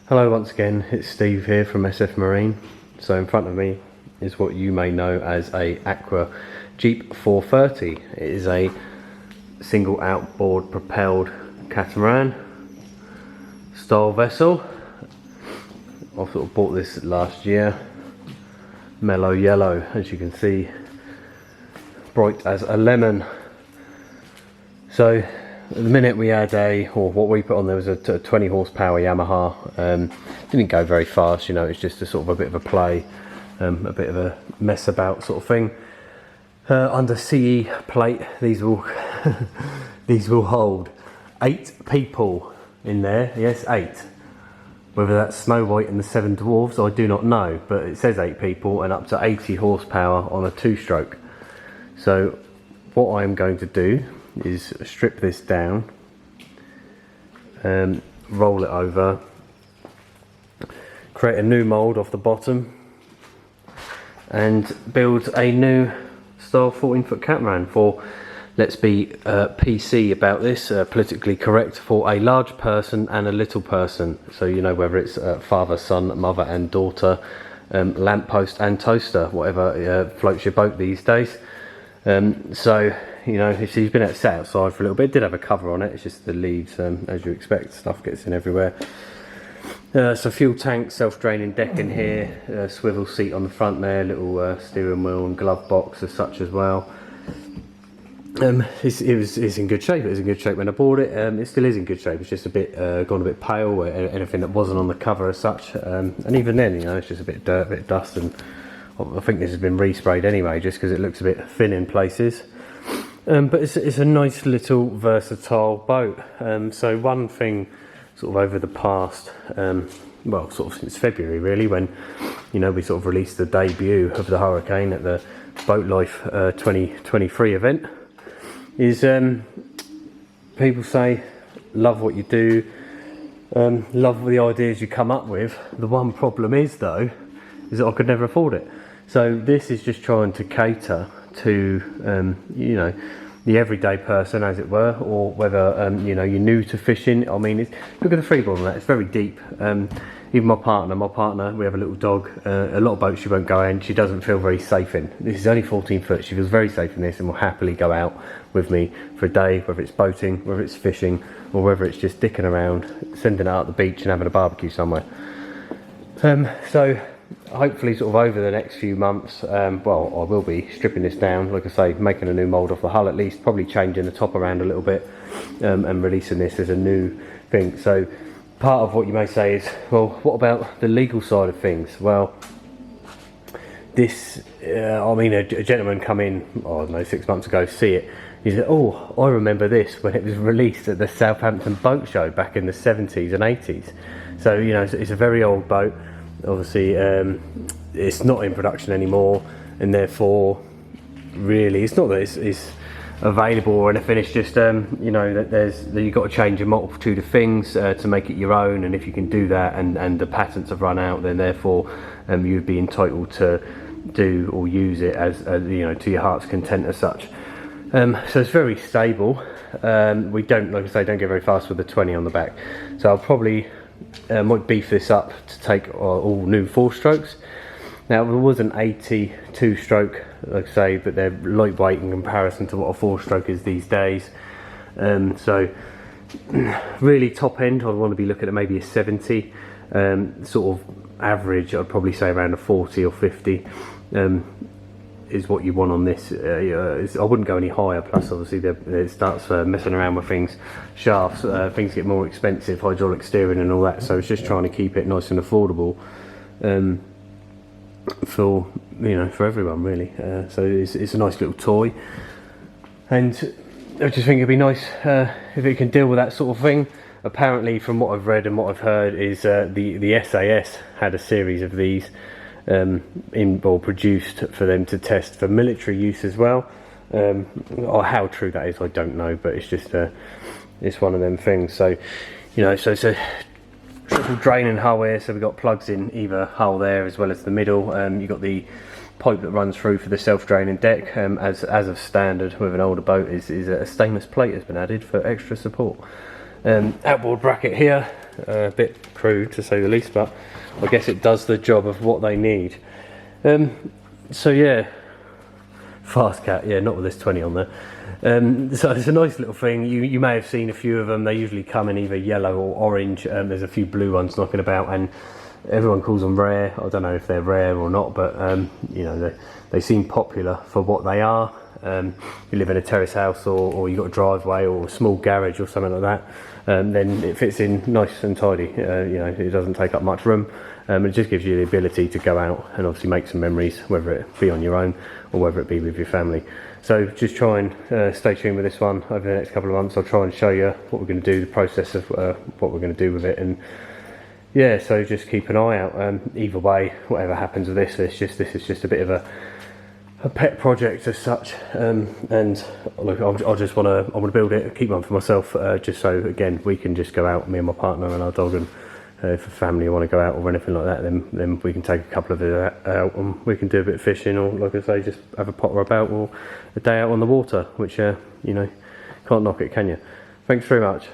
Hello once again, it's Steve here from SF Marine. So in front of me is what you may know as a Aqua Jeep 430. It is a single outboard propelled catamaran style vessel. I sort of bought this last year. Mellow yellow, as you can see, bright as a lemon. So at the minute we had what we put on there was a 20 horsepower Yamaha. Didn't go very fast, you know, it's just a sort of a bit of a play, a bit of a mess about sort of thing. Under CE plate, these will these will hold 8 people in there. Yes, 8. Whether that's Snow White and the 7 Dwarfs, I do not know, but it says 8 people and up to 80 horsepower on a 2-stroke. So what I'm going to do is strip this down, roll it over, create a new mould off the bottom and build a new style 14-foot catamaran for, let's be PC about this, politically correct, for a large person and a little person. So you know, whether it's father, son, mother and daughter, lamppost and toaster, whatever floats your boat these days. So you know, he's been sat outside for a little bit. It did have a cover on it, it's just the leaves, as you expect, stuff gets in everywhere. So fuel tank, self-draining deck in here, swivel seat on the front there, little steering wheel and glove box as such as well. It's in good shape. It was in good shape when I bought it. It still is in good shape. It's just a bit gone a bit pale, anything that wasn't on the cover as such, and even then, you know, it's just a bit dirt, a bit of dust, and I think this has been resprayed anyway just because it looks a bit thin in places. But it's a nice little versatile boat. So one thing sort of over the past, well, sort of since February really, when, you know, we sort of released the debut of the Hurricane at the Boat Life 2023 event, is people say, love what you do, love the ideas you come up with. The one problem is though, is that I could never afford it. So this is just trying to cater to you know, the everyday person, as it were, or whether you know, you're new to fishing. I mean, look at the freeboard on that, it's very deep. Even my partner, we have a little dog. A lot of boats she won't go in, she doesn't feel very safe in. This is only 14 foot, she feels very safe in this and will happily go out with me for a day, whether it's boating, whether it's fishing, or whether it's just dicking around, sending it out the beach and having a barbecue somewhere. So hopefully sort of over the next few months, well, I will be stripping this down, like I say, making a new mould off the hull at least, probably changing the top around a little bit, and releasing this as a new thing. So part of what you may say is, well, what about the legal side of things? Well, this, I mean, a gentleman come in, I don't know, 6 months ago, see it, he said, oh, I remember this when it was released at the Southampton Boat Show back in the 70s and 80s. So, you know, it's a very old boat. Obviously, it's not in production anymore, and therefore, really, it's not that it's available or anything. It's just, you know, that you've got to change a multitude of things to make it your own. And if you can do that, and the patents have run out, then therefore, you'd be entitled to do or use it as you know, to your heart's content as such. So it's very stable. We don't, like I say, don't get very fast with the 20 on the back. So I'll probably might beef this up to take all new 4-strokes. Now there was an 82 stroke, like I say, but they're lightweight in comparison to what a 4-stroke is these days. So really top end, I'd want to be looking at maybe a 70. Sort of average, I'd probably say around a 40 or 50 is what you want on this. I wouldn't go any higher, plus obviously it starts messing around with things, shafts, things get more expensive, hydraulic steering and all that, so it's just trying to keep it nice and affordable for, you know, for everyone really. So it's a nice little toy, and I just think it'd be nice if it can deal with that sort of thing. Apparently, from what I've read and what I've heard, is the SAS had a series of these produced for them to test for military use as well. Or how true that is, I don't know, but it's just it's one of them things. So, you know, so it's a triple draining hull here, so we've got plugs in either hull there as well as the middle. You've got the pipe that runs through for the self-draining deck, as of standard with an older boat, is a stainless plate has been added for extra support. Outboard bracket here, a bit crude to say the least, but I guess it does the job of what they need. So yeah, fast cat, yeah, not with this 20 on there. So it's a nice little thing. You may have seen a few of them. They usually come in either yellow or orange. There's a few blue ones knocking about, and everyone calls them rare. I don't know if they're rare or not, but you know, they seem popular for what they are. You live in a terrace house, or you've got a driveway or a small garage or something like that, then it fits in nice and tidy. You know, it doesn't take up much room. It just gives you the ability to go out and obviously make some memories, whether it be on your own or whether it be with your family. So just try and stay tuned with this one over the next couple of months. I'll try and show you what we're going to do, the process of what we're going to do with it, and yeah, so just keep an eye out. Either way, whatever happens with this, this is just a bit of a pet project as such, and look, I just want to build it, keep one for myself, just so again we can just go out, me and my partner and our dog, and if a family want to go out or anything like that, then we can take a couple of it out and we can do a bit of fishing, or like I say, just have a potter about, or a day out on the water, which you know, can't knock it, can you? Thanks very much.